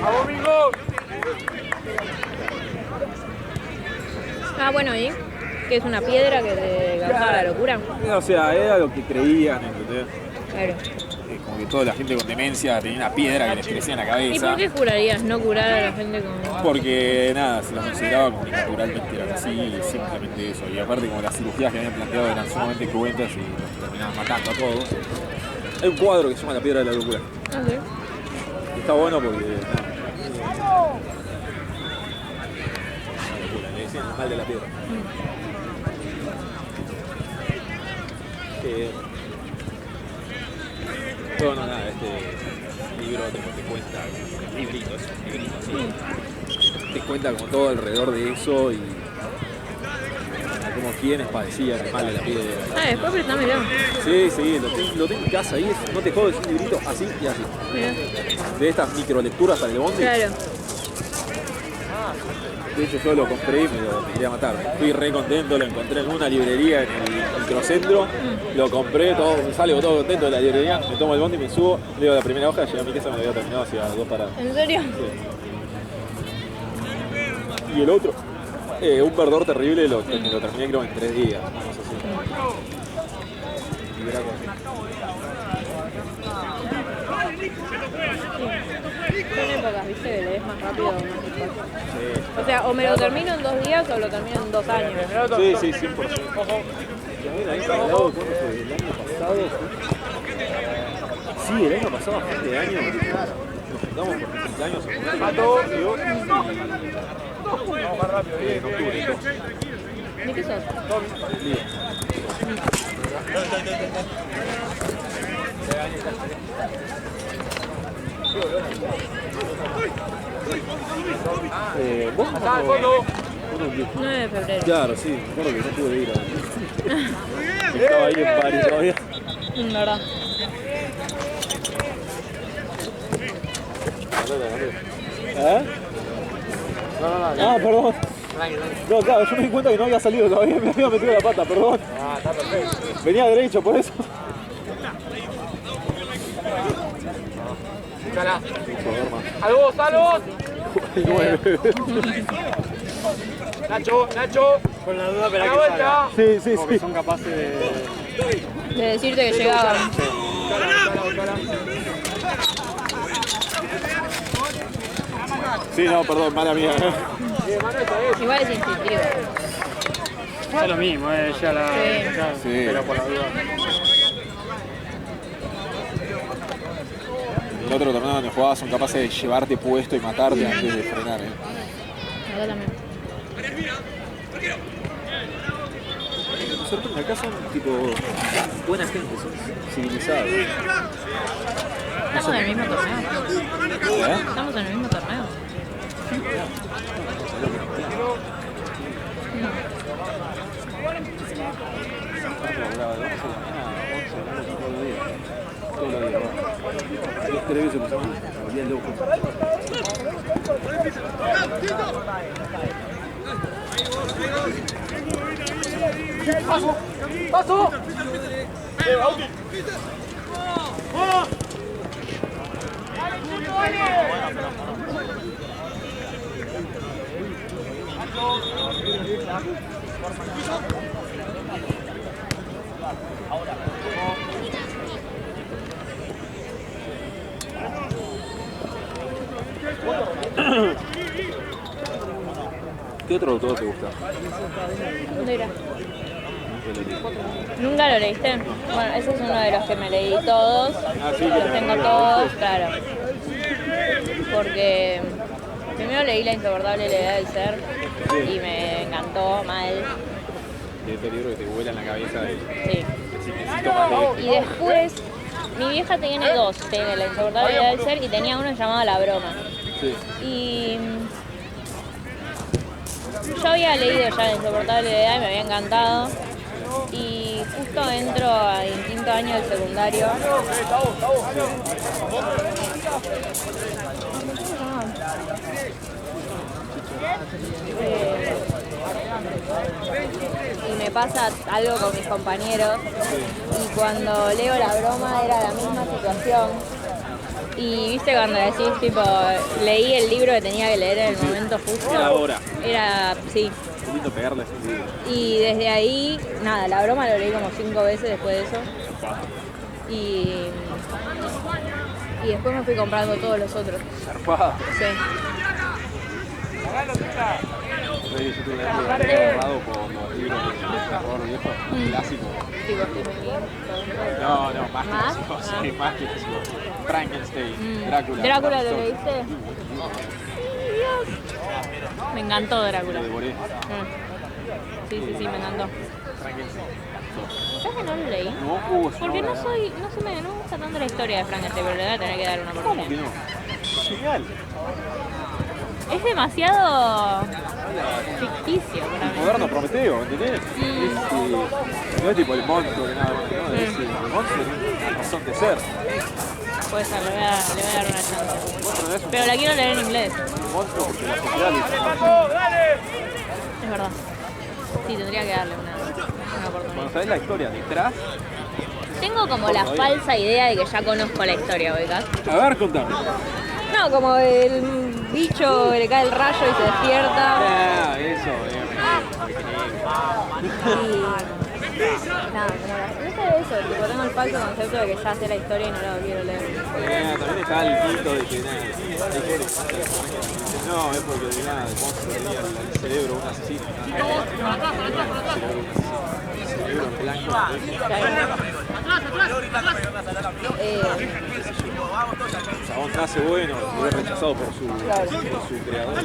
¡Vamos, Mingo! Ah, bueno, ¿y? Que es una piedra que te causaba la locura. O sea, era lo que creían, ¿entendés? Claro. Como que toda la gente con demencia tenía una piedra que les crecía en la cabeza. ¿Y por qué jurarías no curar a la gente con...? Porque nada, se lo consideraba como que naturalmente eran así y simplemente eso. Y aparte como las cirugías que habían planteado eran sumamente cruentas y los terminaban matando a todos. Hay un cuadro que se llama La Piedra de la Locura. Okay. Y está bueno porque... Le decían el mal de la piedra. Bueno, nada, este libro te cuenta, librito, es un librito así, te cuenta como todo alrededor de eso y como quienes padecían el mal de la piedra. Ah, después prestámelo. Sí, lo tengo en casa ahí, no te jodo, es un librito así y así. Mirá. De estas microlecturas para el bondi. Claro. De hecho yo lo compré y me quería matar. Fui re contento, lo encontré en una librería en el microcentro, lo compré, salgo todo contento de la librería, me tomo el bondi, me subo, leo la primera hoja, llegué a mi casa, me lo había terminado hacia 2 paradas. ¿En serio? Sí. Y el otro, un verdor terrible, me lo terminé creo en 3 días. No sé si. Y era Son épocas, viste, que lees más rápido o más despacio. Sí. O sea, o me lo termino en 2 días o lo termino en 2 años. Sí, 100%. Y a ver, ahí ¿cuándo fue? ¿El año pasado? Sí, el año pasado, a fin de año, nos juntamos por mi cumpleaños Vamos más rápido, bien, bien. ¿De qué sos? ¿Vos? Acá al fondo. 9 de febrero. Claro, sí, me acuerdo que no pude ir a... Estaba ahí en París todavía. Verdad. ¿Eh? No. Ah, perdón. No, claro, yo me di cuenta que no había salido todavía, me había metido la pata, perdón. Ah, está perfecto. Venía derecho, por eso. Búscala. ¡Salvos! Nacho. Con la duda, ¡A la que vuelta! Sí. porque son capaces De decirte que llegaban. Sí, no, perdón, mala mía. Igual es instintivo. es lo mismo, ya la... Sí. ya, Sí. pero por la duda. El otro torneo donde jugabas son capaces de llevarte puesto y matarte antes de frenar, Acá también. Me sorprende, acá son tipo buena gente, son civilizados. Estamos en el mismo torneo. ¿Eh? Estamos en el mismo torneo. ¡Paso! ¿Qué otro autor te gusta? ¿Dónde era? ¿Nunca lo leíste? Bueno, ese es uno de los que me leí todos. Sí, Los tengo todos, claro. Porque primero leí La insoportable levedad del ser y me encantó mal. De este libro que te vuela en la cabeza de Sí. si necesito más de esto. Y después, mi vieja tiene 2, tiene La insoportable levedad del ser y tenía uno llamado La broma. Sí. Y yo había leído ya La insoportable levedad y me había encantado. Y justo entro en 5º año del secundario. Y me pasa algo con mis compañeros. Y cuando leo la broma era la misma situación. Y viste cuando decís, tipo, leí el libro que tenía que leer en el momento justo. Era ahora. Era, sí. Qué lindo pegarle ese libro. Y desde ahí, nada, la broma lo leí como 5 veces después de eso. Y después me fui comprando todos los otros. Zarpado. Sí. Yo tuve una época que comprado con los libros de terror viejo, clásicos. Tipo Stephen King. No, más ¿Más? clásicos, sí, más clásicos. Frankenstein, Drácula. ¿Drácula lo Bram leíste? Stoker. Dios. Me encantó Drácula. Lo devoré. Sí, me encantó. Frankenstein. ¿Sabes que no lo leí? No, Porque no me gusta tanto la historia de Frankenstein, pero le voy a tener que dar una ¿Cómo que oportunidad. no? Genial. Es demasiado ficticio para mí. Moderno Prometeo, ¿entendés? No es tipo el monstruo que nada más, ¿no? Es el monstruo tiene una razón de ser. Puede ser, le voy a dar una chance. El monstruo no es un Pero la quiero leer en inglés. monstruo porque la sociedad le dice, Es verdad. Sí, tendría que darle una cuando oportunidad. sabés la historia detrás, Tengo como la falsa idea de que ya conozco la historia, ¿ubicás? a ver, contame. No, como el bicho le cae el rayo y se despierta. Ah, eso, Y nada, como no sé eso, tipo, tengo el falso concepto de que ya sé la historia y no la quiero leer. también está el mito de que nada, no, es porque de nada, el monstruo tenía el cerebro de un asesino. El cerebro en blanco. El chabón nace bueno, fue rechazado por su creador.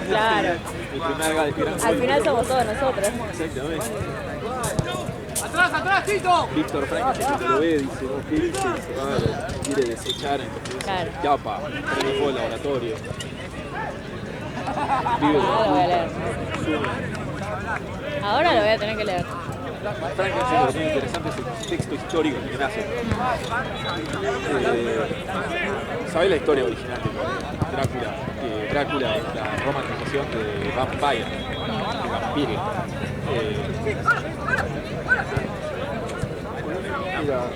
Claro. El primer gran Al final somos todos nosotros. Exactamente. ¡Atrás, Tito! Víctor Frankenstein lo ve, dice, no, ¿qué dice? Se va, quiere desechar, entonces Claro. escapa, prende fuego el laboratorio. Vive Ahora lo voy a leer. Ahora lo voy a tener que leer. Frankenstein, lo que es interesante es el texto histórico que nace. ¿Sabés la historia original de Drácula? Que Drácula es la romantización de Vampire, de Vampire.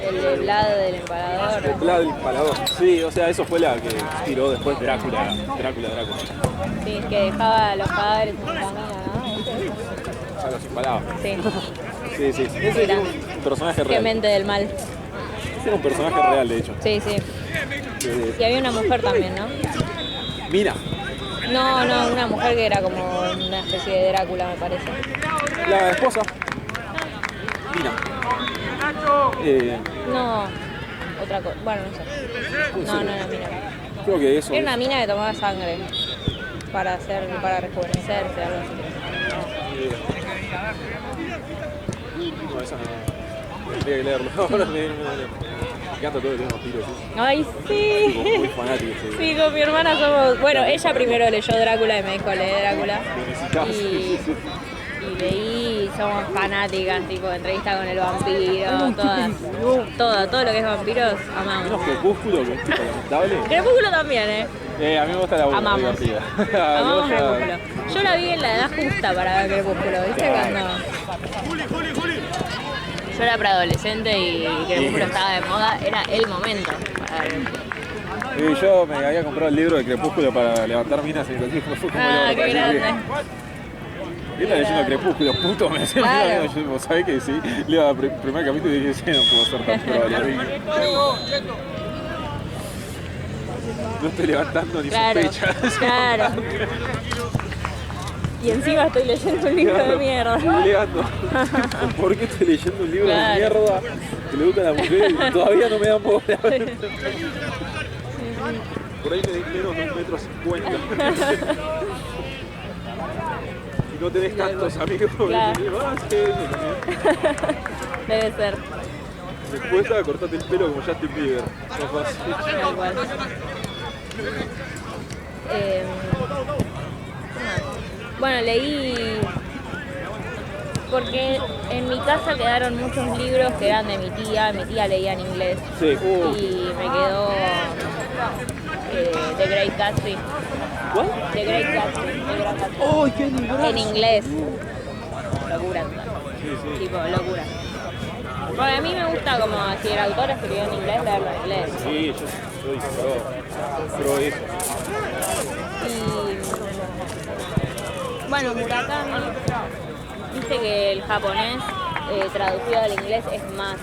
El de Vlad del Empalador. El Vlad del Empalador. Sí, o sea, eso fue la que tiró después Drácula. Sí, que dejaba los cadáveres en camino, ¿no? O sea, los empalaba. Sí. Sí. Ese es un personaje Qué real. mente del mal. Ese era un personaje real, de hecho. Sí. Y había una mujer también, ¿no? Mina, No, una mujer que era como una especie de Drácula, me parece. la esposa. Mina. No, otra cosa. Bueno, no sé. No, era mina. Creo que eso. Era una mina que tomaba sangre para rejuvenecerse, algo así. No, esa no. Tendría que leerlo. Ahora me encanta todo el tema vampiro, sí. Ay, sí. Muy fanático, sí. Sí, con mi hermana somos... Bueno, ella primero leyó Drácula y me dijo leer Drácula. Necesitas. Y leí, somos fanáticas, tipo entrevista con el vampiro, todo lo que es vampiros, amamos. Menos Crepúsculo, que es tipo lamentable. Crepúsculo también, A mí me gusta la Amamos. divertida. Amamos Ya- Crepúsculo. Yo la vi en la edad justa para ver Crepúsculo, ¿viste? Cuando... Yo era preadolescente y Crepúsculo estaba de moda, era el momento para ver Crepúsculo. Yo me había comprado el libro de Crepúsculo para levantar minas y el fue como Ah, qué grande. Yo estaba leyendo Crepúsculo, puto, me decía, Claro. vos sabés que sí, leo el primer capítulo y dije, sí, no puedo ser tan probable. No estoy levantando ni Claro, sospechas. claro. Y encima estoy leyendo un libro de mierda. Estoy leyendo. ¿Por qué estoy leyendo un libro Claro. de mierda que le gusta a la mujer y todavía no me dan bola? Por ahí me di menos de 1,50 m. Y no tenés tantos amigos. Claro. Y digo, sí, eso también. Debe ser. Después estaba cortarte el pelo como Justin Bieber. No fácil. Igual. Bueno, leí porque en mi casa quedaron muchos libros que eran de mi tía leía en inglés Sí. y me quedó The Great Gatsby. ¿Cuál? The Great Gatsby. El Gran Gatsby. ¡Ay, qué librazo! En inglés. Locura. Sí, sí. Tipo, locura. Porque a mí me gusta como si el autor escribió en inglés, leerlo en inglés. Sí, yo soy pro eso. Y bueno, Murakami, viste que el japonés traducido al inglés es más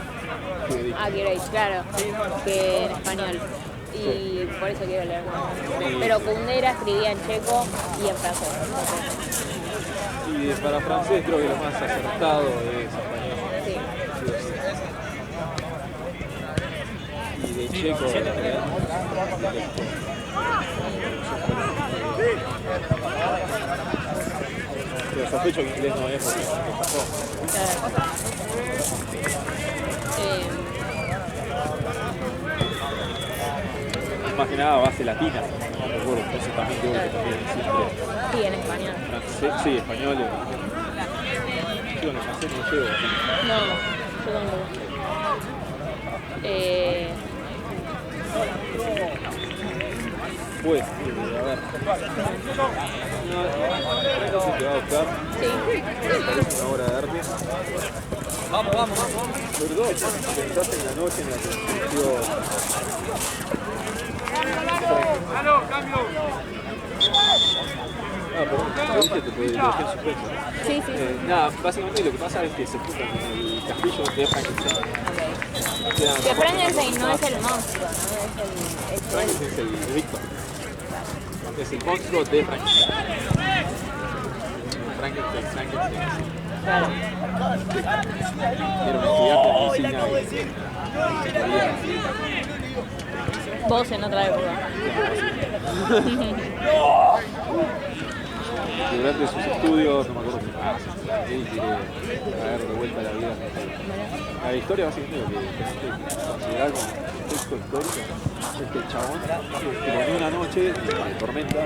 accurate, claro, que en español. Y por eso quiero leerlo. Pero Kundera escribía en checo y en francés. Y para francés creo que lo más acertado es español. Sí. Y de checo, pero sospecho que inglés no es porque pasó. Claro. Más que nada base latina, no recuerdo, entonces también creo que también siempre Sí, en español. francés, sí, español. Yo en el francés no llego. No, yo tampoco. Pues, a ver. No sé si te va a gustar. Sí. Una obra de arte. Vamos. Sobre todo, pensás en la noche en la que surgió. Cambio. Perdón, ¿viste? Te puede dejar en suspenso. Sí. Nada, básicamente lo que pasa es que se juntan en el castillo de Frankenstein. Ok. Que Frankenstein no es el monstruo, ¿no? Es Frankenstein es el Víctor. Es el monstruo de Frankenstein. Frankenstein. Claro. Era un estudiante de medicina Vos en otra época. durante sus estudios, no me acuerdo qué él quiere traer de vuelta a la vida. La historia básicamente lo que considerar como texto histórico es que el chabón, en una noche de tormenta,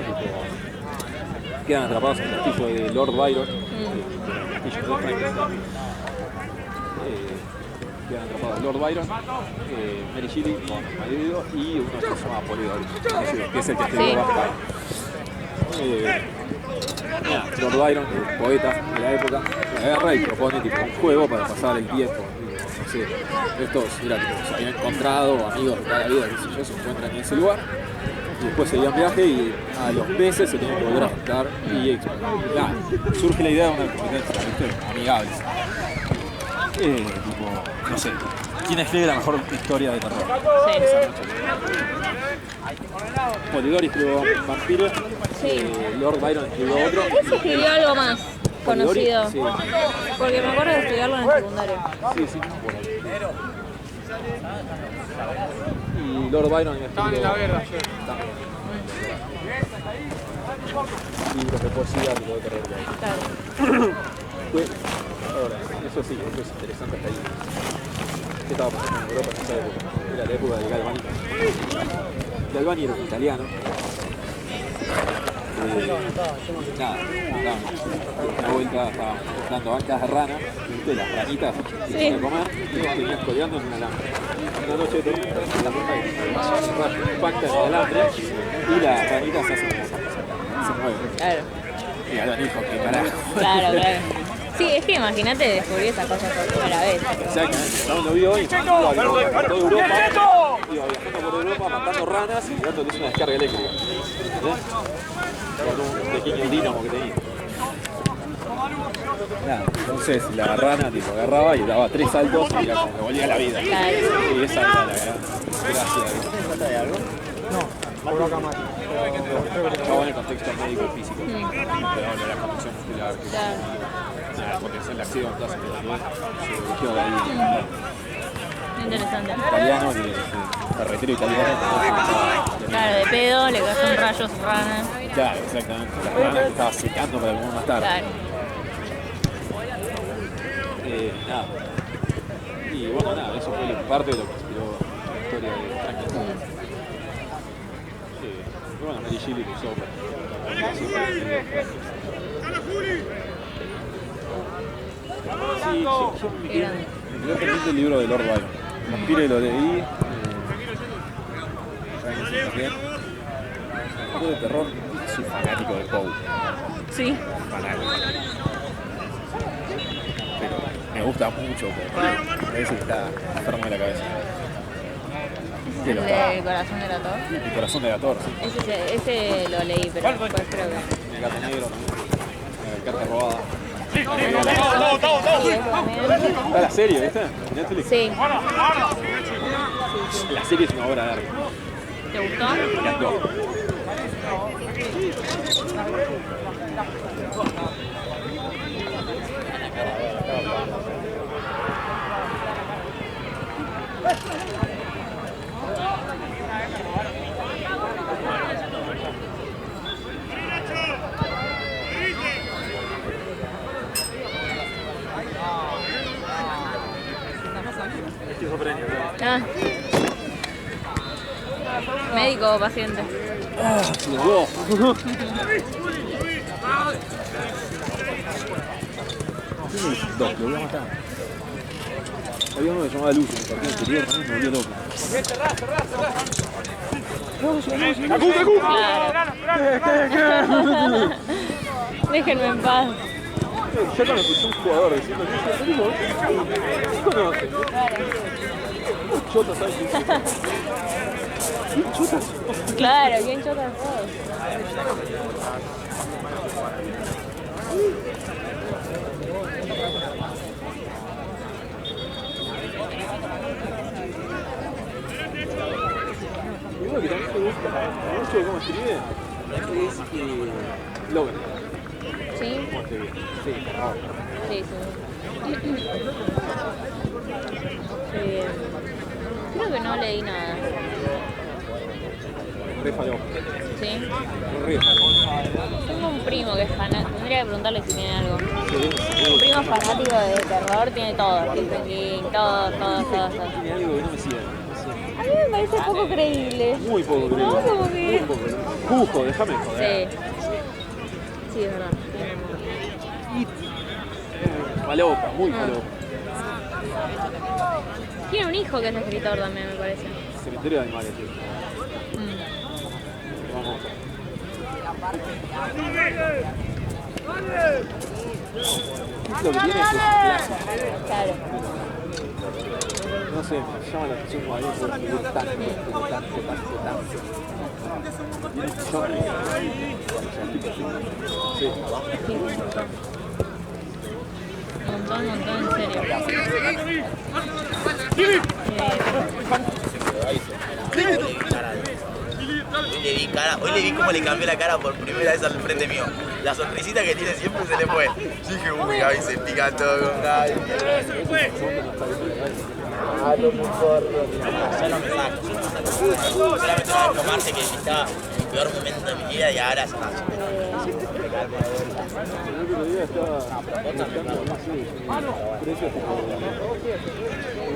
quedan atrapados en el castillo de Lord Byron, el castillo de Frankenstein. Quedan atrapados Lord Byron, Mary Shelley con su marido y uno que se llama Polidori, que es el que escribió Lord Byron, el poeta de la época, agarra y propone tipo un juego para pasar el tiempo. No sé, estos se habían encontrado, amigos de toda la vida, qué sé yo, se encuentran en ese lugar. Y después seguían viaje y a los meses se tienen que volver a juntar y nada, surge la idea de una competencia, ¿viste? Amigable. Tipo, no sé, ¿quién escribe la mejor historia de terror? Polidori escribió Vampiro, Lord Byron escribió otro. Ese escribió algo más conocido. Sí. Porque me acuerdo de estudiarlo en el secundario. Sí, bueno. Y Lord Byron Estaban en la guerra. libros de poesía, tipo de terror. Claro. Ahora, eso sí, eso es interesante hasta ahí. ¿Qué estaba pasando en Europa en esa época? Era la época de Galvani. Galvani era un italiano. Nada, una vuelta estaba dando bancas de rana, ¿viste? Las ranitas que se iban a comer, y venían colgando en un alambre. Una noche de tormenta, la tormenta impacta en el alambre y las ranitas se hacen se mueven. Claro. Y Galvani dijo, ¿qué carajo? Claro. Sí, es que imagínate descubrir esas cosas por primera vez. Exactamente, no lo vio hoy, iba viajando por Europa, matando ranas y dándoles una descarga eléctrica. ¿Entendés? Con un pequeño dínamo que tenía. Nada, entonces la rana tipo agarraba y daba 3 saltos y era como que volvía a la vida. Claro. Y esa era la gracia. ¿De algo? No, por acá más. Estaba en el contexto médico y físico. Pero la condición muscular. El potencial de acción, todas esas cosas. Se surgió de ahí. Interesante. Italiano, carretero italiano. Claro, de pedo, le cayó un rayo a su rana. Claro, exactamente. La rana que estaba secando para algún más tarde. Claro. Nada. Y bueno, nada, eso fue parte de lo que inspiró la historia de Frankenstein. Y bueno, Mary Shelley lo usó para sí, yo me quedé pendiente el libro de Lord Byron. Vampire lo leí. Frankenstein también. Un poco de terror soy fanático de Poe. Sí. Fanático. Pero me gusta mucho Poe. Me parece que está enfermo de la cabeza. ¿Es el del corazón del ator? El corazón de Gator, sí. Ese lo leí, pero después creo que... El gato negro también. Carta robada. Sí, eso también. Está la serie, ¿viste? Netflix. Sí. La serie es una obra de arte. ¿Te gustó? Me encantó. Ah. Médico o paciente. ¡Ah! ¡Se lo voy a matar. Había uno que se llamaba Lucio, en el partido anterior, también me volvió loco. Claro. Déjenme en paz. Ya cuando escuché un jugador diciendo que ¿qué conoce? Chota, ¿sabes qué? Chota. Claro, ¿quién chota el juego? Y uno que también me gusta mucho de cómo escribe es Logan. ¿Sí? ¿Cómo escribe? Sí, carajo. Sí, sí. Creo que no leí nada. Re falopa. ¿Sí? Re falopa. Tengo un primo que es fanático. Tendría que preguntarle si tiene algo. Un primo fanático de terror, tiene todo. Stephen King, todo. Tiene algo que no me sigue. A mí me parece poco creíble. Muy poco creíble. No, como que... Muy poco creíble. Justo, déjame joder. Sí. Sí, es verdad. Falopa, muy falopa. Tiene un hijo que es escritor también, me parece. Cementerio de animales, sí. Vamos. Lo que tiene es clásico. Claro. No sé, me llama la atención como alguien puede escribir tanto. Tiene millones. Sí. Un montón, en serio. Hoy le vi cómo le cambió la cara por primera vez al frente mío. La sonrisita que tiene siempre se le fue. Yo dije, uy, Gaby se pica todo con Gaby. Ah, no me importa. Yo no me saco. Solamente una vez tomarse que estaba en el peor momento de mi vida y ahora se me calma de vuelta. El otro día estaba buscando, no sé, precios tipo un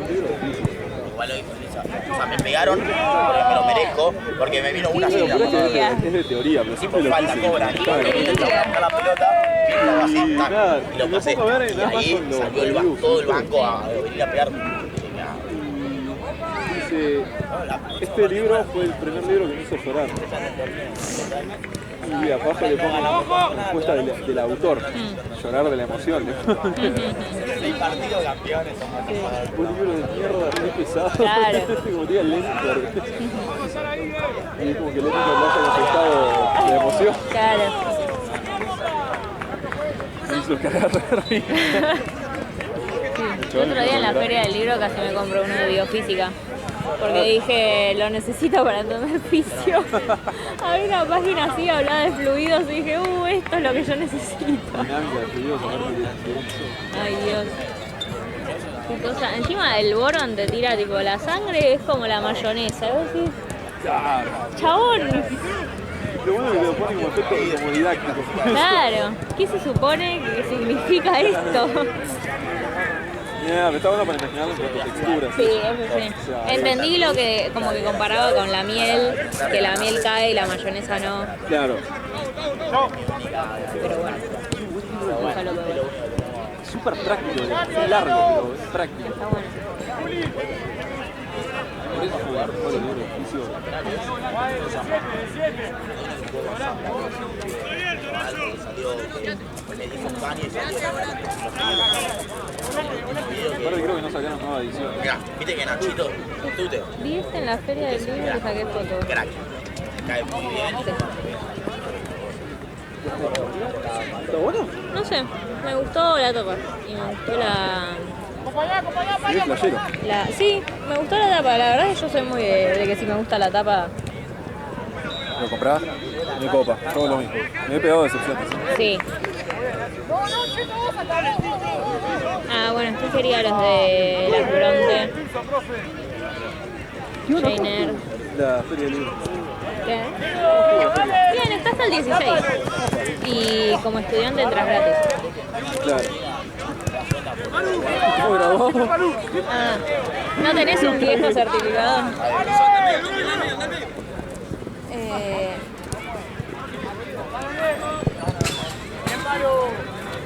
libro difícil. Igual lo dijo Lisa. O sea, me pegaron porque me lo merezco, porque me vino una Pero sola. es de teoría, pero siempre lo Falta, quise. cobra. Y buscar la pelota, estaba así, tac, y lo pasé. Y ahí salió todo el banco a venir a pegar. Dice, este libro fue el primer libro que me hizo llorar. Y abajo le pongo la respuesta del autor. Llorar de la emoción. El partido de campeones son más. Un libro de mierda, muy pesado. Claro. Como tía lento. Y es como que el único que haya contestado de emoción. Claro. Me hizo cagar de risa. El otro día en la feria del libro casi me compré uno de biofísica. Porque dije, lo necesito para entender fisio. Había una página así, hablaba de fluidos y dije, esto es lo que yo necesito. Dinámica de fluidos, a ver Ay, Dios. Qué cosa. Encima el boron te tira, tipo, la sangre es como la mayonesa. Y vos decís, claro. chabón, Lo bueno es que lo ponen como efecto como didáctico. claro, ¿qué se supone que significa esto? Mira, me está bueno para imaginarlo con texturas. Sí, eso sí. O sea, Entendí lo que como que comparaba con la miel, que la miel cae y la mayonesa no. Claro. Pero bueno, déjalo que bueno. Súper práctico, es largo, pero es práctico. Está bueno. Por eso fue el libro de oficio. Aparte creo que no sacaron nueva edición. Mirá, viste que Nachito, Tute, ¿Viste en la feria del libro que saqué fotos? crack. Cae muy bien. ¿Está bueno? No sé, me gustó la tapa y me gustó Sí, es flashero. Sí, me gustó la tapa, la verdad es que yo soy muy de que si me gusta la tapa, ¿Lo comprás? Me copa, todo lo mismo. Me he pegado decepciones. sí. Ah, bueno, este sería los de la Bronte, Jainer. La feria del libro. ¿Qué? Bien, está hasta el 16. Y como estudiante entras gratis. Claro. ¿Cómo grabó? Ah, ¿no tenés un viejo certificado?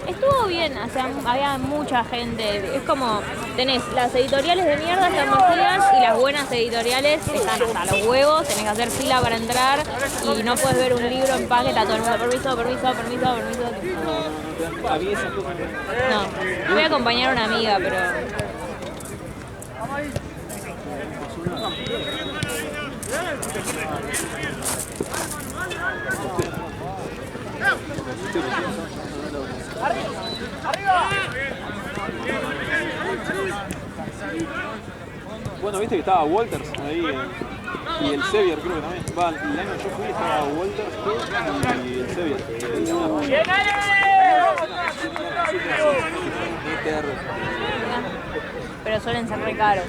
Estuvo bien, o sea, había mucha gente. Es como, tenés las editoriales de mierda están vacías y las buenas editoriales están hasta los huevos, tenés que hacer fila para entrar y no puedes ver un libro en paz que está todo el mundo, permiso. A mí esas cosas. No, voy a acompañar a una amiga, pero... Bueno, viste que estaba Walters ahí y el Sevier creo que también. Va, el año que yo fui estaba Walters y el Sevier. Pero suelen ser re caros.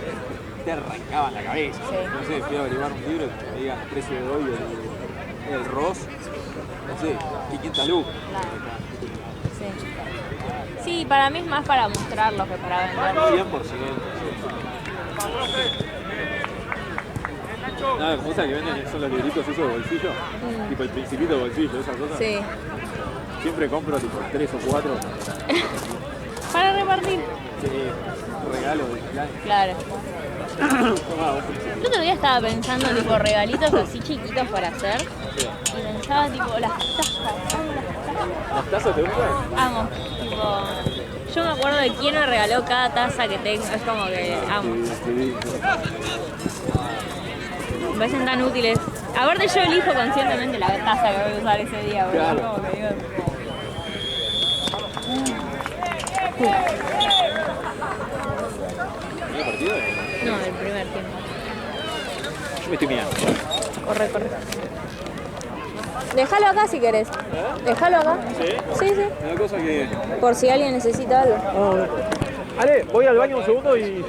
Te arrancaban la cabeza. Sí. No sé, fui a averiguar un libro que me digan el precio de hoy el Ross. No sé, 500 lucas. Sí. Sí, para mí es más para mostrarlos que para vender. 100%. Nada, como esa que venden son los libritos esos de bolsillo. Tipo el Principito de bolsillo, esas cosas. Sí. Siempre compro tipo 3 o 4. Para repartir. Sí, regalo de cumpleaños. Claro. Tomá, vos Principito. El otro día estaba pensando tipo regalitos así chiquitos para hacer. Y pensaba tipo las tazas. ¿Las tazas te gustan? Amo. Tipo, yo me acuerdo de quién me regaló cada taza que tengo. Es como que amo. Sí. Me parecen tan útiles. Aparte yo elijo conscientemente la taza que voy a usar ese día, boludo. Claro. Como que digo. ¿Tiene partido? No, el primer tiempo. Yo me estoy mirando. Corre. Déjalo acá si querés. Déjalo acá. ¿Sí? Sí. Una cosa que... Por si alguien necesita algo. Ale, voy al baño un segundo y...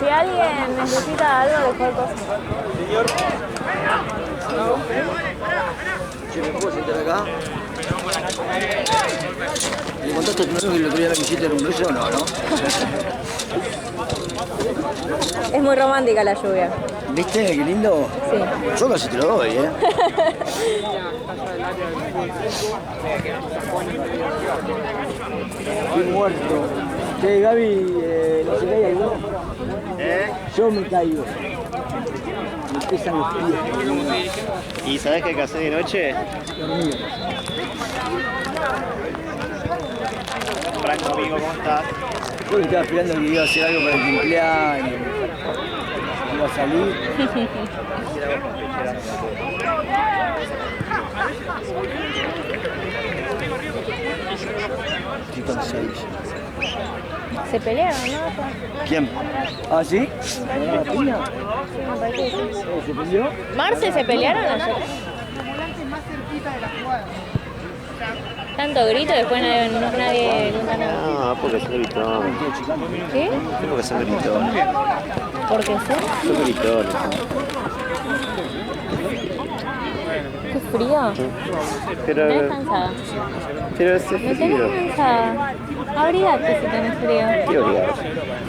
Si alguien necesita algo, dejó el coso. Señor. ¿Me puedo sentar acá? ¿Le contaste a tu novio que el otro día la visita era un beso o no? Es muy romántica la lluvia. ¿Viste? Qué lindo. Sí. Yo casi te lo doy, ¿eh? Estoy muerto. Che, Gaby, ¿no se cae alguno? Yo me caigo. Me pesan los pies. ¿Y sabés qué hay que hacer de noche? Dormir. Franco, amigo, ¿cómo estás? Yo que estaba esperando que iba a hacer algo para el cumpleaños. Iba a salir. Estoy cansadísimo. Se pelearon, ¿no? ¿Quién? ¿Ah, sí? ¿La piña? Sí, me parece que sí. ¿Se peleó? ¿Marce se pelearon ayer? Tanto grito, después nadie nunca nada. No, porque son gritones. ¿Qué? Porque son gritones. ¿Por qué sí? Son gritones. Qué frío. Pero, ¿Tenés cansada? pero hace Me tenés frío. cansada. Abrigate si tenés frío. ¿Qué obligado?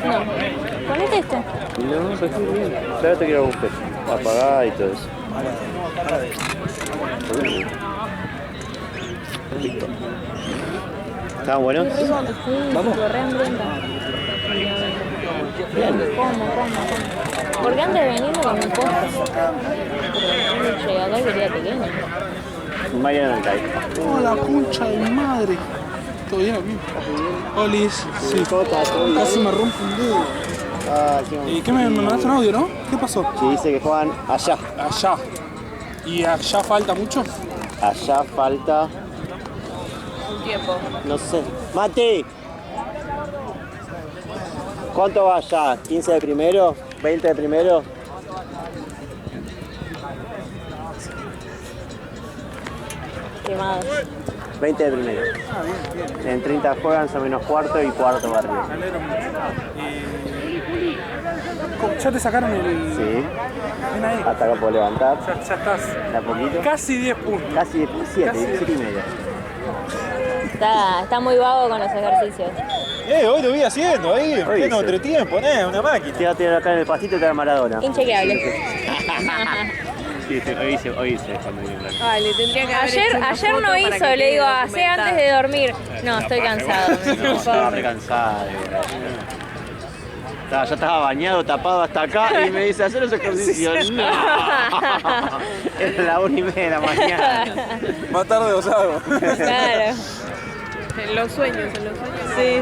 No. Ponete este. No, pues estoy bien. Claro, te quiero buscar. Apagar y todo eso. Listo. ¿Estaban buenos? Qué rico, sí, Vamos. tipo, re hambrienta. ¿Cómo? Porque antes de venir me comí un postre. Llegué acá y quería pequeño. Mariano me cae. Oh, la concha de mi madre. ¿Todo bien aquí? Olis, sí. Casi me rompo un dedo. ¿Y qué me mandaste un audio, no? ¿Qué pasó? Sí, dice que juegan allá. Allá. ¿Y allá falta mucho? Allá falta... Un tiempo. No sé. ¡Mati! ¿Cuánto va allá? ¿15 de primero? ¿20 de primero? Quemado. 20 de primero. En 30 juegan, son menos cuarto y cuarto barrio. ¿Ya te sacaron el...? Sí. Ven ahí. Hasta acá puedo levantar. Ya estás. ¿De a poquito? Casi 10 puntos. Casi 17, 17 y medio. Está muy vago con los ejercicios. Hoy lo vi haciendo, ahí, en pleno entretiempo, una máquina. Te va a tirar acá en el pastito y te da Maradona. Inchequeable. Sí, hoy hice cuando vine acá. Vale, tendría que haber hecho una Ayer foto no para hizo, que le quede digo, hacé documentado. antes de dormir. No, estoy cansado. No, estaba re cansada. Ya estaba bañado, tapado hasta acá y me dice, hacer los ejercicios. No. Era la 1:30 de la mañana. Más tarde los hago. Claro. En los sueños. Sí.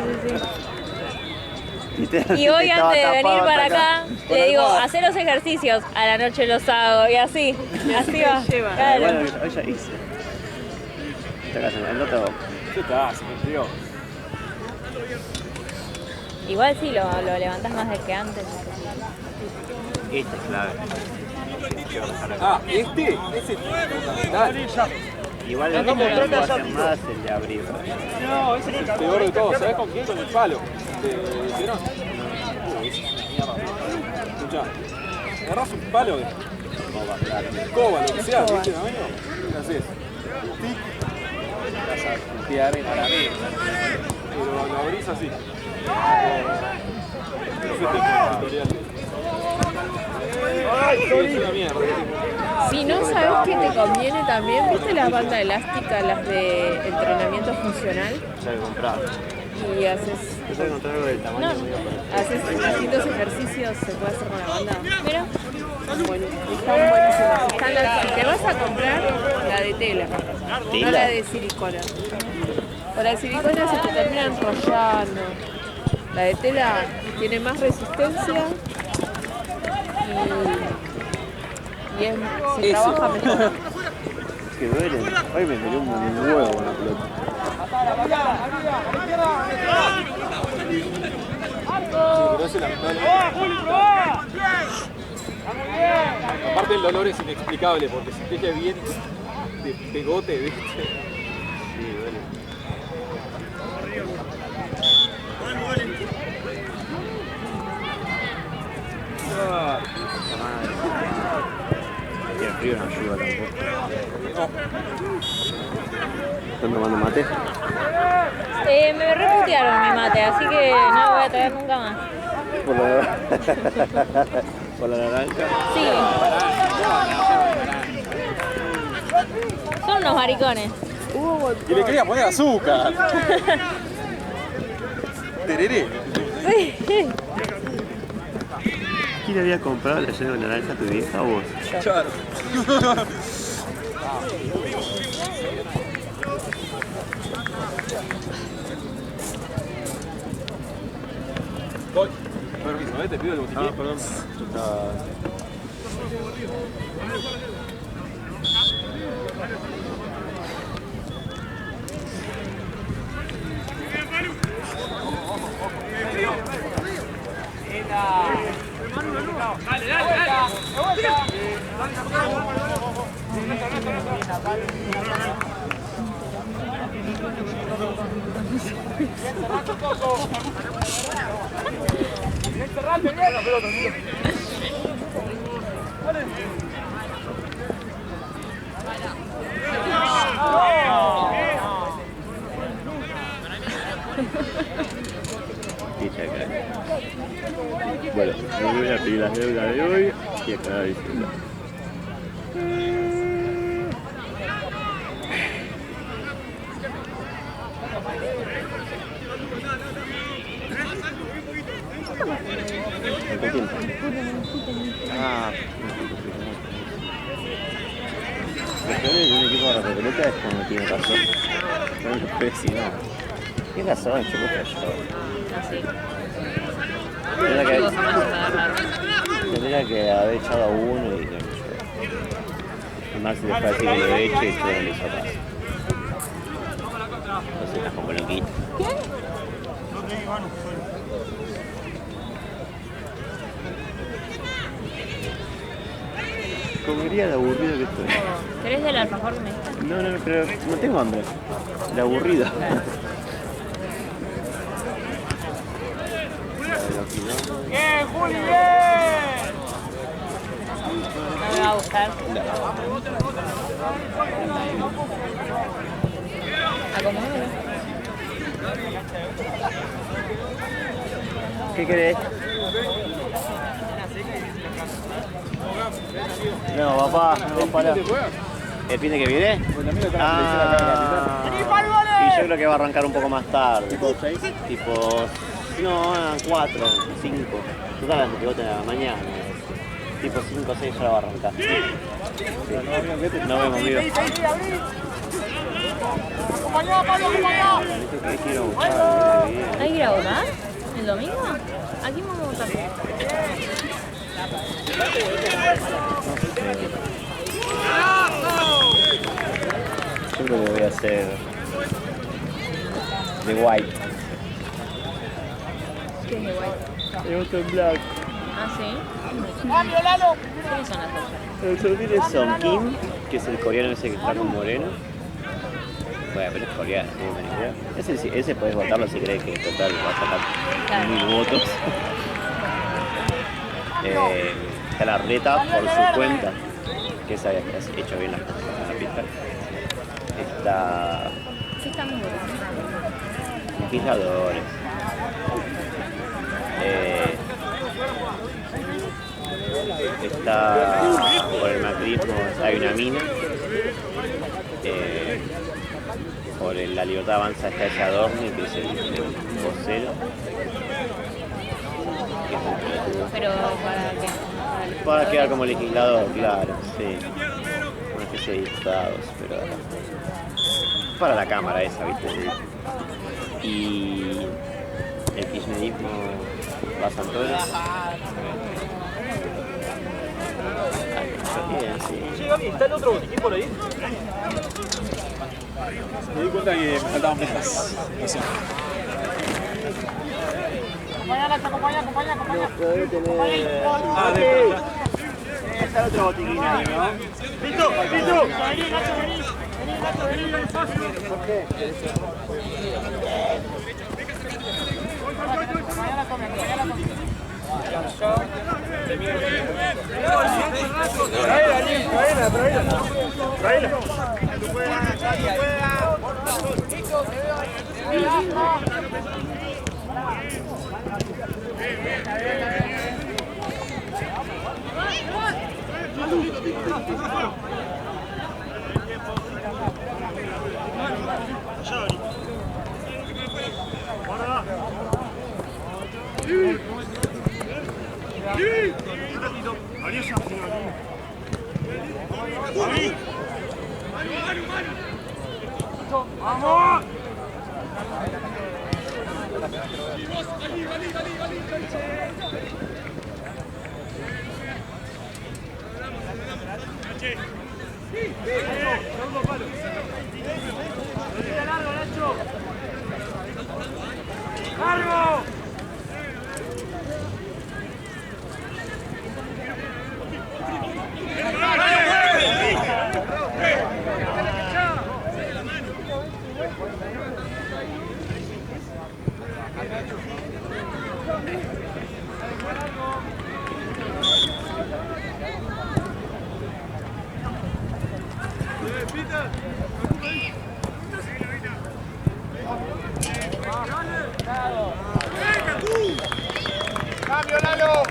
Y hoy antes de venir para acá, le digo, hacé los ejercicios, a la noche los hago y así va. lleva. Claro. Bueno, hoy ya hice. Esta casa, el otro. ¿Qué estás? Me dio. Igual sí, lo levantás más de que antes. Esta es clave. Ese es fundamental. Igual el que no puedo hacer más es el de abrir. No, ese es el peor de todo. ¿Sabes con quién? Con el palo. ¿De Cerón? Escuchá, agarrás un palo de escoba, lo que sea, ¿viste, tamaño? ¿Qué haces? Tic. Vas a tirar en la mesa. Pero lo abrís así. ¡Ay, es una mierda! Si no sabes qué te conviene también, ¿viste las bandas elásticas, las de entrenamiento funcional? Ya he comprado. Y haces Yo he encontrado algo del tamaño. distintos ejercicios, se puede hacer con la banda. Mira, Están buenísimas. Si te vas a comprar la de tela, no la de silicona. O la de silicona se te termina enrollando. La de tela tiene más resistencia y se trabaja mejor. Que duelen. Hoy me dio un huevo una pelota. Pero ese lamentable. Aparte el dolor es inexplicable porque si te bien de pegote, ¿viste? Sí, duele. Y el frío no ayuda tampoco. ¿Están tomando mate? me reputearon mi mate, así que no lo voy a traer nunca más. ¿Por la naranja? Sí. Son unos maricones. Y le quería poner azúcar. Tereré. Sí. ¿Quién había comprado la llena de naranja, tu vieja o vos? Claro. Voy. Permiso, te pido el botiquín. Ah, perdón. Bueno, me voy a pedir las deudas de hoy y acá diciendo. ¿Qué tiempo? Ah, lo peor de un equipo de pelota es cuando tiene razón. No es pésimo. Tiene razón, yo creo que yo. Así. Tendría que haber echado a uno y no yo. Y Maxi le fue a decir que lo derecho y todo le hizo atrás. Entonces estás como loquito. Comería de aburrido que estoy. ¿Querés del alfajor que me está? No, pero no tengo hambre. De aburrido. ¡Bien, Juli, bien! No me va a gustar. Acomódalo. ¿Qué querés? No, papá, no, pará. ¿El fin de que viene? Y yo creo que va a arrancar un poco más tarde. ¿Tipo 6? Tipo, no, 4, 5. Total, que voten a la mañana. Tipo 5 o 6 ya la va a arrancar. Sí. No vemos, amigo. ¡Acompañá, Pablo, acompañá! ¿Hay que ir a votar? ¿El domingo? Aquí vamos a votar. Yo creo que voy a hacer The White. ¿Qué es de guay? El otro en blanco. Ah, sí. ¡Cambio, Lalo! ¿Quiénes son las otras? Los sobrinos son Kim, que es el coreano ese que está con Moreno. Bueno, pero es coreano, no me idea. Ese podés votarlo si crees que en total va a sacar 1000 votos. Está la Reta por su cuenta, que esa había hecho bien las cosas en la pista. Está ¿Qué estamos votando? legisladores. Está por el macrismo, hay una mina. Por la libertad avanza está ese Adorni, que es el vocero. ¿Pero para qué? Para quedar como legislador, claro, sí. Una especie de diputados, pero para la cámara esa, ¿viste? Y el kirchnerismo va a Santoro. Bien, sí. ¿Está el otro botiquín por ahí? Me di cuenta que me faltaban mesas. Gracias. Acompañá. Debe tener... Está el otro botiquín ahí, ¿no? ¡Listo! Vení, Nacho, vení. ¿Por qué? ¡Vamos! ¡Largo! ¡Cambio, Lalo!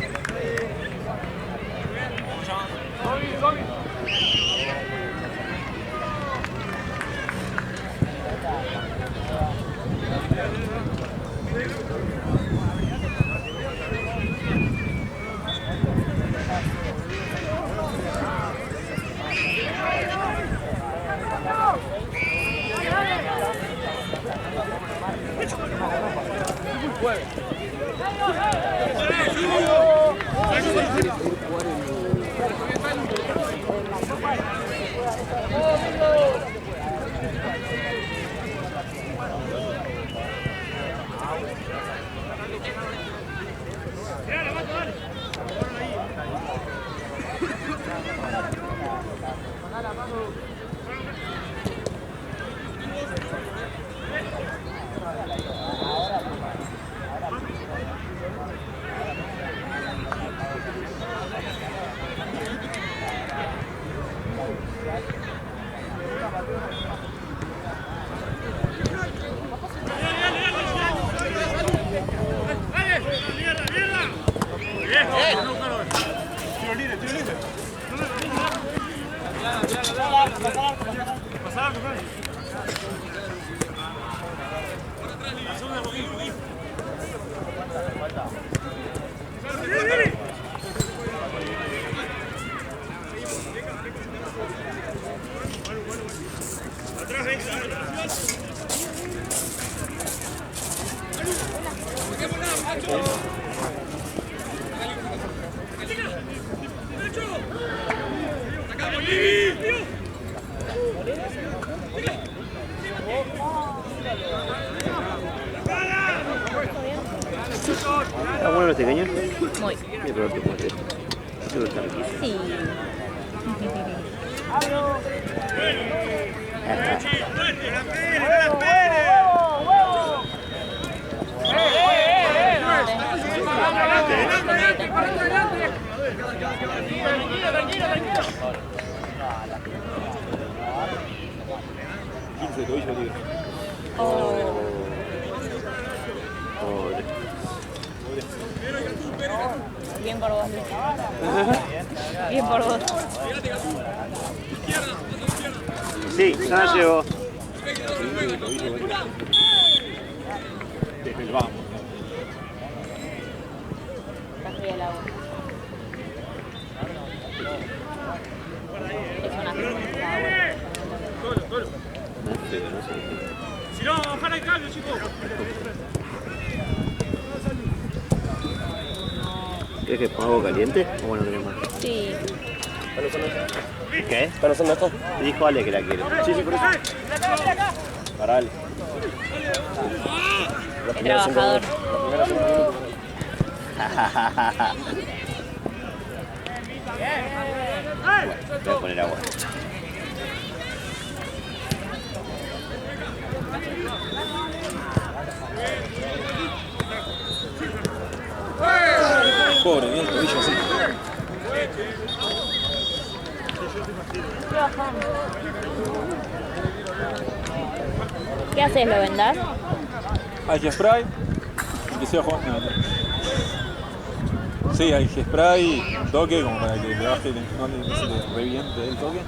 ¿Está bueno este cañón? Muy. Voy a probar tu pote. Seguro está riquísimo. Sí. De tobillo libre. Pobre. Bien por vos, Luis. Bien por vos. Sí, ya la llevo. Desde el vamos. Está fría el agua. Es una agua. Si no, bajar el cambio, chicos. ¿Quieres que ponga agua caliente? O bueno, tenés más. Sí. ¿Qué? ¿Cuáles son estos? Te dijo Ale que la quiere. Sí, por eso. Para Ale. Qué trabajador. Voy a poner agua. Pobre, bien el tobillo así. ¿Qué haces? ¿Lo vendás? Hay que spray y que sea Juan. Sí, hay que spray, un toque como para que le baje, no se le reviente el toque.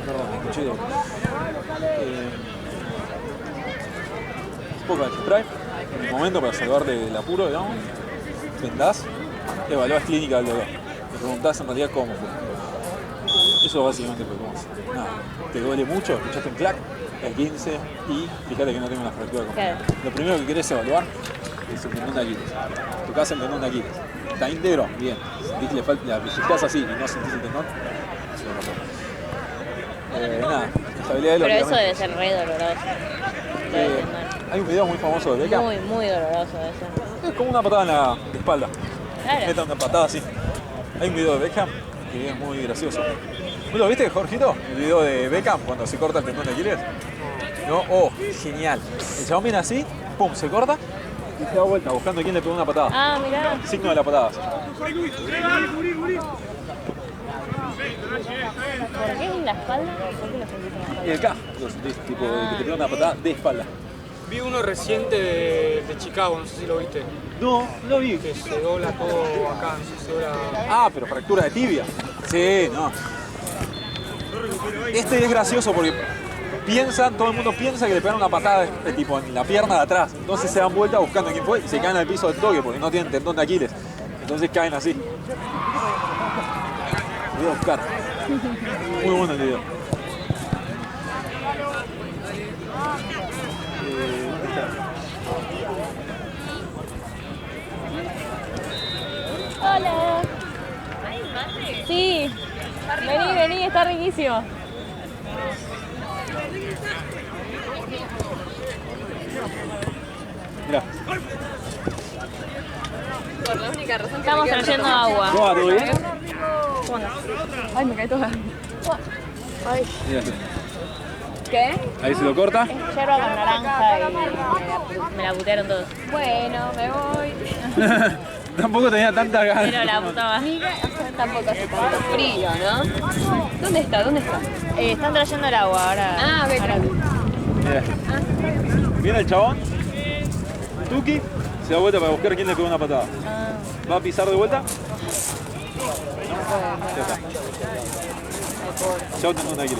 Perdón, me escuché doble. Un poco de spray, en el momento para salvarte del apuro, digamos. Vendás, evaluás clínica del dolor. Le preguntás en realidad cómo fue. Eso básicamente fue como nada, te duele mucho, escuchaste un clac, el 15 y fíjate que no tengo una fractura completa. Claro. Lo primero que querés evaluar es el tendón de Aquiles. Tocás el tendón de Aquiles. Está íntegro, bien. Sentís que le falta, la pellizcás así y no sentís el tendón. Nada, estabilidad del Pero eso ligamento. debe ser re doloroso. Hay un video muy famoso de Beckham. Muy, muy doloroso eso. Es como una patada en la espalda. Claro. Meta una patada así. Hay un video de Beckham que es muy gracioso. ¿Vos lo viste, Jorgito? El video de Beckham cuando se corta el tendón de Aquiles. No, oh, genial. El chabón viene así, pum, se corta y se da vuelta buscando quién le pegó una patada. Ah, mirá. Signo de la patada. ¿Por qué en la espalda? ¿Por qué lo sentís en la espalda? Y acá lo sentís, tipo, de que te pegó una patada de espalda. Vi uno reciente de Chicago, no sé si lo viste. No, no vi. Que se dobla todo acá, no sé si se dobla... Ah, pero fractura de tibia. Sí, no. Este es gracioso porque todo el mundo piensa que le pegaron una patada de tipo en la pierna de atrás. Entonces se dan vuelta buscando quién fue y se caen al piso del toque porque no tienen tendón de Aquiles. Entonces caen así. Voy a buscar. Muy bueno el video. Sí. Vení, está riquísimo. Mirá. Por la única razón que Estamos me quedo trayendo agua. ¿Cómo va? ¿Todo bien? ¿Cómo andás? Ay, me caí toda. Ay. Mirá. ¿Qué? Ahí se lo corta. Es yerba con naranja y me la putearon todos. Bueno, me voy. Tampoco tenía tanta ganas. Pero la puta madre. tampoco hace tanto frío, ¿no? ¿Dónde está? Están trayendo el agua ahora. Ah, ok. Ahora. Mirá. Viene el chabón. Tuki. Se da vuelta para buscar quién le pegó una patada. ¿Va a pisar de vuelta? Ya está. Chao, tengo una kill.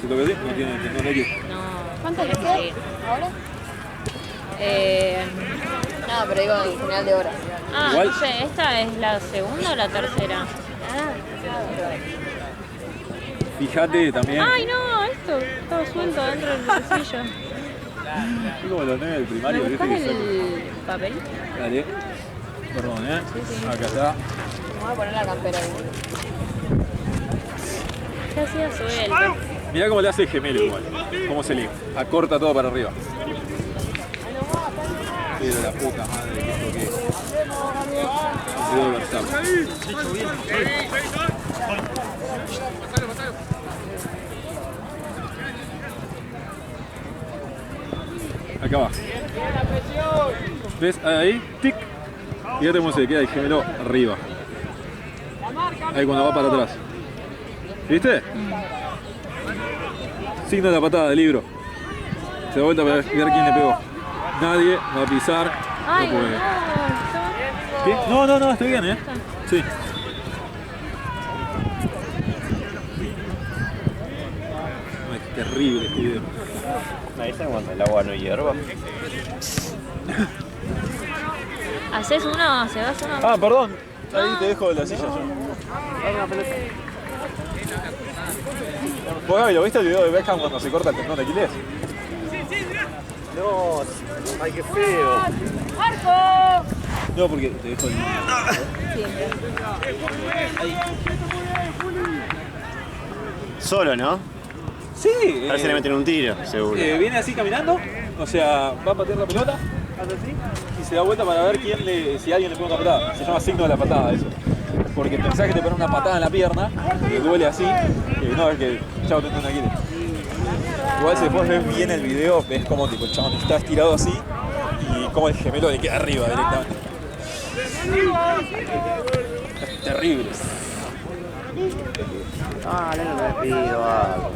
¿Se toca así? No tiene kill. No. ¿Cuánto le queda ahora? No, pero digo en general de horas. Igual. No sé, ¿esta es la segunda o la tercera? Fíjate también. Ay, no, esto todo suelto dentro del bolsillo. Es como los nenes del primario, ¿Me ¿viste? buscas Que sacan. el papel? Dale. Perdón, Sí. Acá está. Me voy a poner la campera ahí. ¿Qué hacía suelto? Mirá cómo le hace el gemelo igual. Cómo se le acorta todo para arriba. Pero la puta madre que esto que es. Debo Verstappen. Acá va. ¿Ves? Ahí, tic. Fíjate cómo se le queda el gemelo arriba. Ahí cuando va para atrás. ¿Viste? Signo de la patada del libro. Se da vuelta para ver quién le pegó. Nadie va a pisar. Ay, No puede. no. ¿Qué? No, estoy bien, ¿eh? Sí. Ay, qué terrible este video. Ahí está cuando el agua no hierva. ¿Haces uno? ¿Se vas uno? Ah, perdón. Ahí te dejo la silla yo. ¿Vos, Gaby, lo viste el video de Beckham cuando se corta el tendón de Aquiles? No, ay, qué feo. No, porque te dejo el... Solo, ¿no? Sí. A ver si le meten un tiro, seguro. Viene así caminando, o sea, va a patear la pelota, hace así, y se da vuelta para ver si alguien le pega una patada. Se llama signo de la patada eso. Porque pensás que te pone una patada en la pierna, que duele así, y no, es que chao, tendón de Aquiles. Igual si después ves bien el video, ves como tipo, el chabón está estirado así, y como el gemelo le queda arriba directamente. Es terrible. Ah, no me pido algo.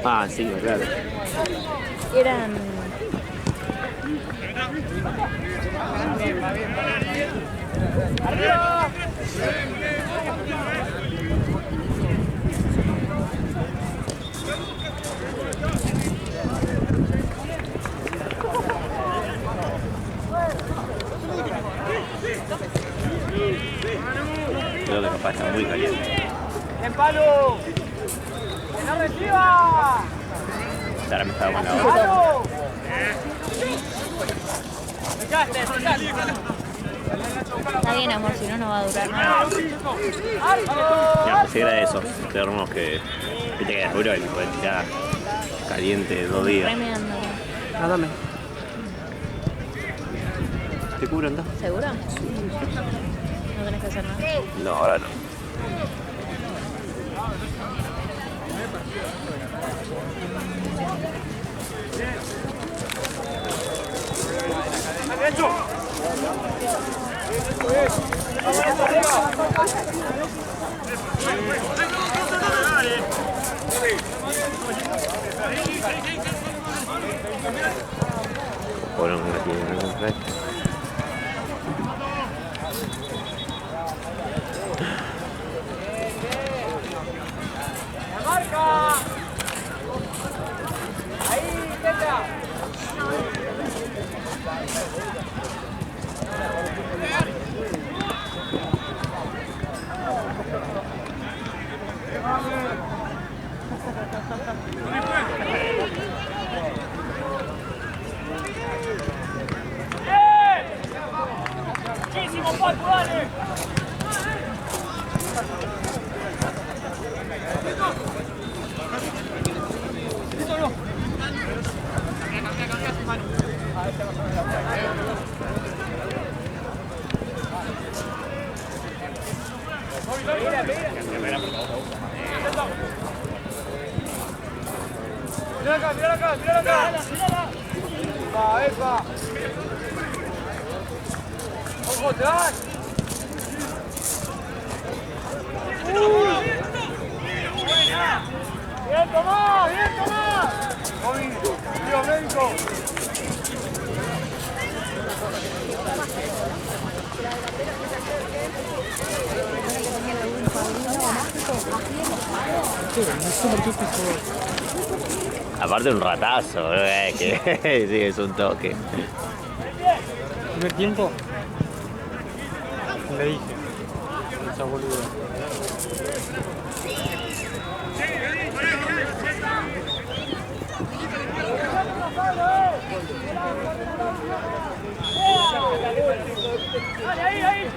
Ah, sí, claro. Eran... Creo que papá está muy caliente. ¡En palo! ¡Que no reciba! Ahora me estaba con la otra. ¡Palo! Está bien, amor, si no, no va a durar nada. No, pues era de esos termos que te quedas duro y puedes quedar caliente 2 días. Remeando. Ah, dame. ¿Te cubro entonces? ¿Seguro? No tenés que hacer nada. No, ahora no. Bueno, no tiene ningún red. ¡Marca! ¡Ahí, Tetra! Mira acá. Va, Efa. Ojo, te vas. Bien, Tomás. Tío médico. Aparte un ratazo, que sí, es un toque. Primer tiempo. Le dije. Esa boluda. Ahí.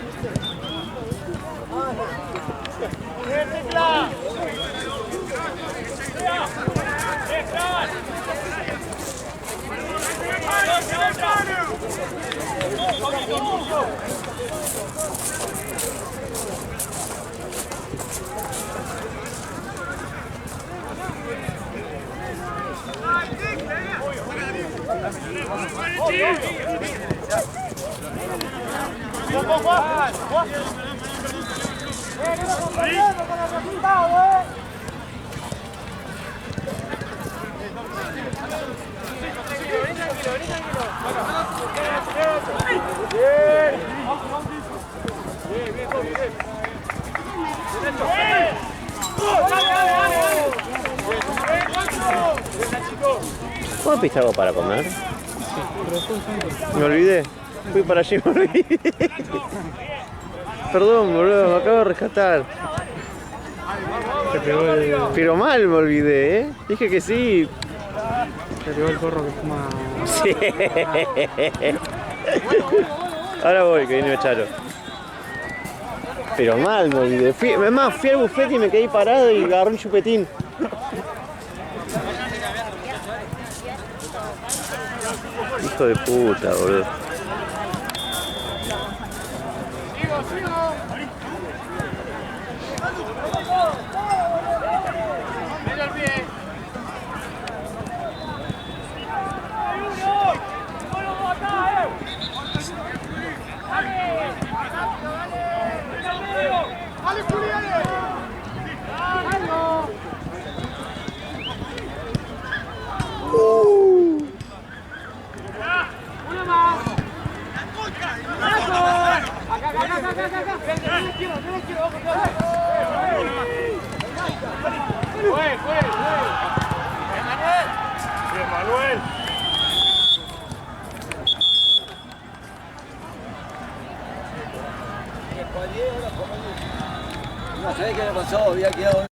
¿Puedo pisar algo para comer? Me olvidé. Fui para allí y me olvidé. Perdón, boludo, me acabo de rescatar. Pero mal me olvidé, ¿eh? Dije que sí. Te pegó el corro que fuma. Sí. Ahora voy, que viene Charo. Pero mal me olvidé. Fui al buffet y me quedé parado y agarré un chupetín. Hijo de puta, boludo. Manuel. ¿Sabés qué me pasó? Había quedado